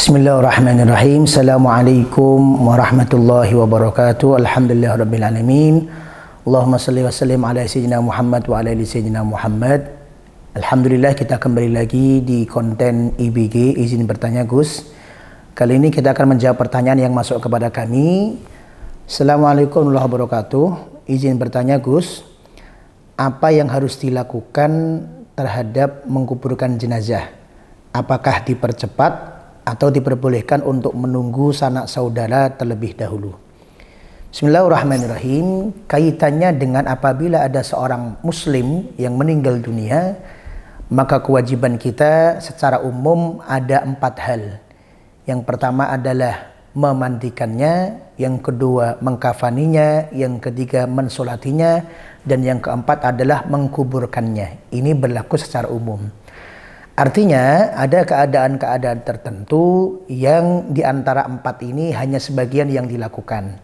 Bismillahirrahmanirrahim. Assalamualaikum warahmatullahi wabarakatuh. Alhamdulillahirrabbilalamin. Allahumma salli wa sallim ala sayyidina Muhammad wa ala ali sayyidina Muhammad. Alhamdulillah, kita kembali lagi di konten IBG Izin Bertanya Gus. Kali ini kita akan menjawab pertanyaan yang masuk kepada kami. Assalamualaikum warahmatullahi wabarakatuh. Izin bertanya Gus, apa yang harus dilakukan terhadap menguburkan jenazah? Apakah dipercepat atau diperbolehkan untuk menunggu sanak saudara terlebih dahulu? Bismillahirrahmanirrahim. Kaitannya dengan apabila ada seorang muslim yang meninggal dunia, maka kewajiban kita secara umum ada 4 hal. Yang pertama adalah memandikannya, yang kedua mengkafaninya, yang ketiga mensolatinya, dan yang keempat adalah mengkuburkannya. Ini berlaku secara umum. Artinya ada keadaan-keadaan tertentu yang di antara 4 ini hanya sebagian yang dilakukan.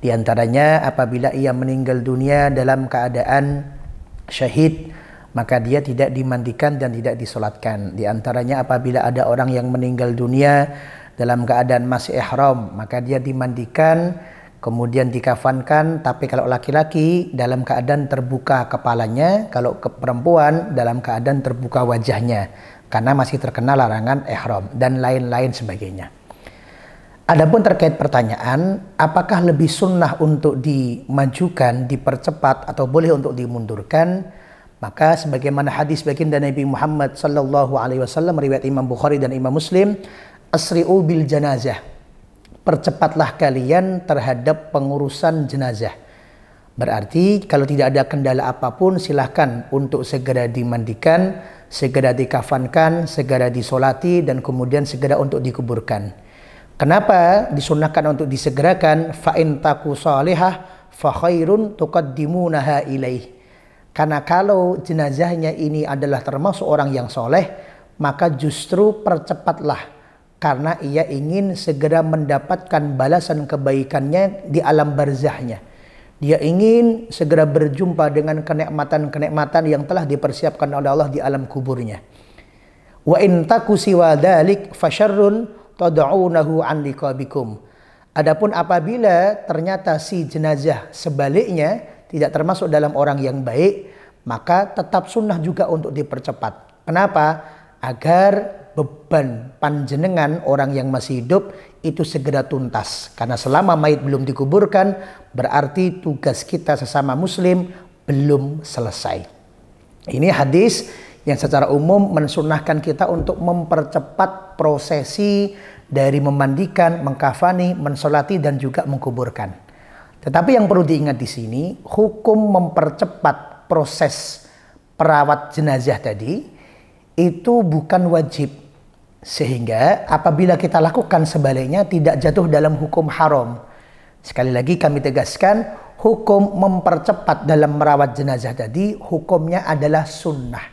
Di antaranya apabila ia meninggal dunia dalam keadaan syahid, maka dia tidak dimandikan dan tidak disolatkan. Di antaranya apabila ada orang yang meninggal dunia dalam keadaan masih ihram, maka dia dimandikan, kemudian dikafankan. Tapi kalau laki-laki dalam keadaan terbuka kepalanya, kalau ke perempuan dalam keadaan terbuka wajahnya, karena masih terkena larangan ihram dan lain-lain sebagainya. Adapun terkait pertanyaan, apakah lebih sunnah untuk dimajukan, dipercepat, atau boleh untuk dimundurkan? Maka sebagaimana hadis baginda Nabi Muhammad sallallahu alaihi wasallam riwayat Imam Bukhari dan Imam Muslim, asri'u bil janazah. Percepatlah kalian terhadap pengurusan jenazah. Berarti kalau tidak ada kendala apapun, silahkan untuk segera dimandikan, segera dikafankan, segera disolati, dan kemudian segera untuk dikuburkan. Kenapa disunahkan untuk disegerakan? Fa in taku salihah fa khairun tuqaddimunaha ilaih. Karena kalau jenazahnya ini adalah termasuk orang yang soleh, maka justru percepatlah, karena ia ingin segera mendapatkan balasan kebaikannya di alam barzahnya. Dia ingin segera berjumpa dengan kenikmatan-kenikmatan yang telah dipersiapkan oleh Allah di alam kuburnya. Wa in taku siwa dzalik fasyarrun tad'unahu an liqabikum. Adapun apabila ternyata si jenazah sebaliknya tidak termasuk dalam orang yang baik, maka tetap sunnah juga untuk dipercepat. Kenapa? Agar beban panjenengan orang yang masih hidup itu segera tuntas. Karena selama mayit belum dikuburkan, berarti tugas kita sesama muslim belum selesai. Ini hadis yang secara umum mensunahkan kita untuk mempercepat prosesi dari memandikan, mengkafani, mensolati, dan juga mengkuburkan. Tetapi yang perlu diingat di sini, hukum mempercepat proses perawat jenazah tadi itu bukan wajib. Sehingga apabila kita lakukan sebaliknya tidak jatuh dalam hukum haram. Sekali lagi kami tegaskan, hukum mempercepat dalam merawat jenazah tadi hukumnya adalah sunnah.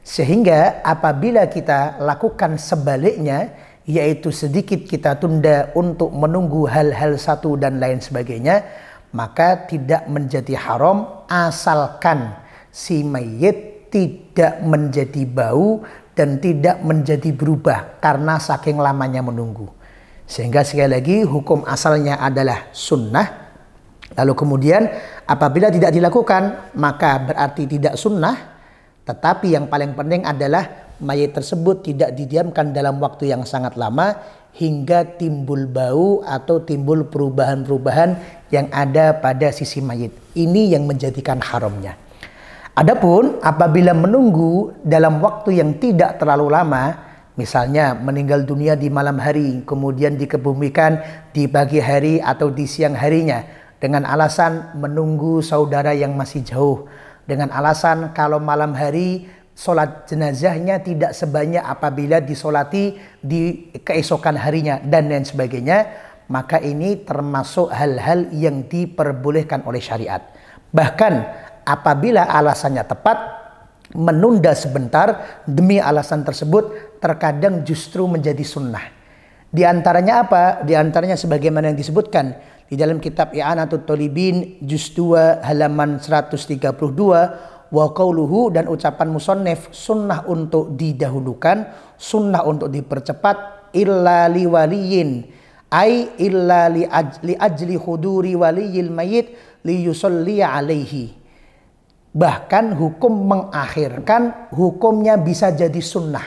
Sehingga apabila kita lakukan sebaliknya, yaitu sedikit kita tunda untuk menunggu hal-hal satu dan lain sebagainya, maka tidak menjadi haram asalkan si mayit tidak menjadi bau dan tidak menjadi berubah karena saking lamanya menunggu. Sehingga sekali lagi hukum asalnya adalah sunnah. Lalu kemudian apabila tidak dilakukan maka berarti tidak sunnah. Tetapi yang paling penting adalah mayit tersebut tidak didiamkan dalam waktu yang sangat lama hingga timbul bau atau timbul perubahan-perubahan yang ada pada sisi mayit. Ini yang menjadikan haramnya. Adapun apabila menunggu dalam waktu yang tidak terlalu lama, misalnya meninggal dunia di malam hari, kemudian dikebumikan di pagi hari atau di siang harinya, dengan alasan menunggu saudara yang masih jauh, dengan alasan kalau malam hari sholat jenazahnya tidak sebanyak apabila disolati di keesokan harinya, dan lain sebagainya, maka ini termasuk hal-hal yang diperbolehkan oleh syariat. Bahkan apabila alasannya tepat, menunda sebentar demi alasan tersebut terkadang justru menjadi sunnah. Di antaranya apa? Di antaranya sebagaimana yang disebutkan di dalam kitab I'anatul Thalibin juz 2 halaman 132, wa qauluhu, dan ucapan musannif, sunnah untuk didahulukan, sunnah untuk dipercepat, illa li waliyin ai illa li ajli huduri waliyil mayit li yusalli alaihi. Bahkan hukum mengakhirkan hukumnya bisa jadi sunnah.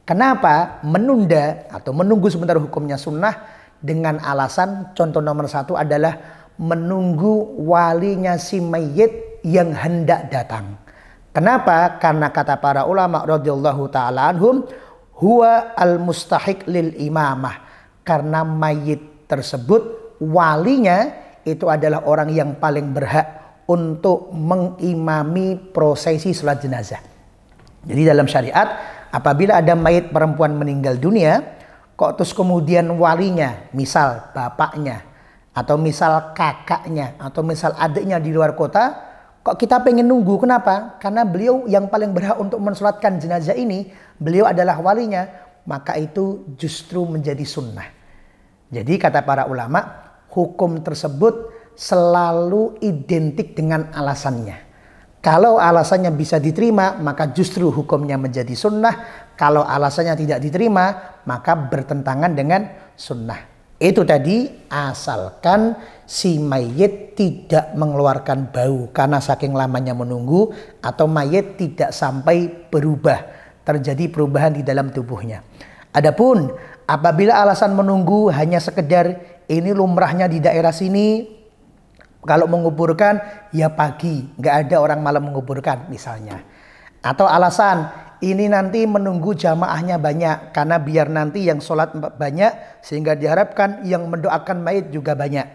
Kenapa? Menunda atau menunggu sebentar hukumnya sunnah dengan alasan contoh nomor 1 adalah menunggu walinya si mayit yang hendak datang. Kenapa? Karena kata para ulama radhiyallahu taala anhum, huwa al-mustahiq lil imamah. Karena mayit tersebut walinya itu adalah orang yang paling berhak untuk mengimami prosesi salat jenazah. Jadi dalam syariat apabila ada mayit perempuan meninggal dunia, kok terus kemudian walinya, misal bapaknya atau misal kakaknya atau misal adiknya di luar kota, kok kita pengen nunggu, kenapa? Karena beliau yang paling berhak untuk mensolatkan jenazah ini, beliau adalah walinya, maka itu justru menjadi sunnah. Jadi kata para ulama, hukum tersebut selalu identik dengan alasannya. Kalau alasannya bisa diterima, maka justru hukumnya menjadi sunnah. Kalau alasannya tidak diterima, maka bertentangan dengan sunnah. Itu tadi asalkan si mayit tidak mengeluarkan bau karena saking lamanya menunggu, atau mayit tidak sampai berubah, terjadi perubahan di dalam tubuhnya. Adapun apabila alasan menunggu hanya sekedar ini lumrahnya di daerah sini, kalau menguburkan ya pagi, nggak ada orang malam menguburkan misalnya. Atau alasan ini nanti menunggu jamaahnya banyak, karena biar nanti yang sholat banyak sehingga diharapkan yang mendoakan mayit juga banyak.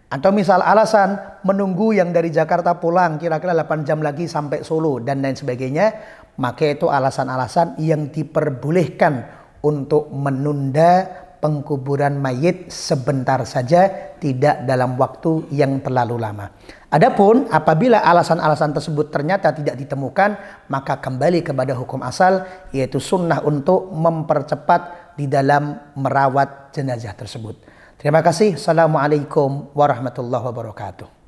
Atau misal alasan menunggu yang dari Jakarta pulang kira-kira 8 jam lagi sampai Solo dan lain sebagainya, maka itu alasan-alasan yang diperbolehkan untuk menunda pengkuburan mayit sebentar saja, tidak dalam waktu yang terlalu lama. Adapun apabila alasan-alasan tersebut ternyata tidak ditemukan, maka kembali kepada hukum asal, yaitu sunnah untuk mempercepat di dalam merawat jenazah tersebut. Terima kasih. Assalamualaikum warahmatullahi wabarakatuh.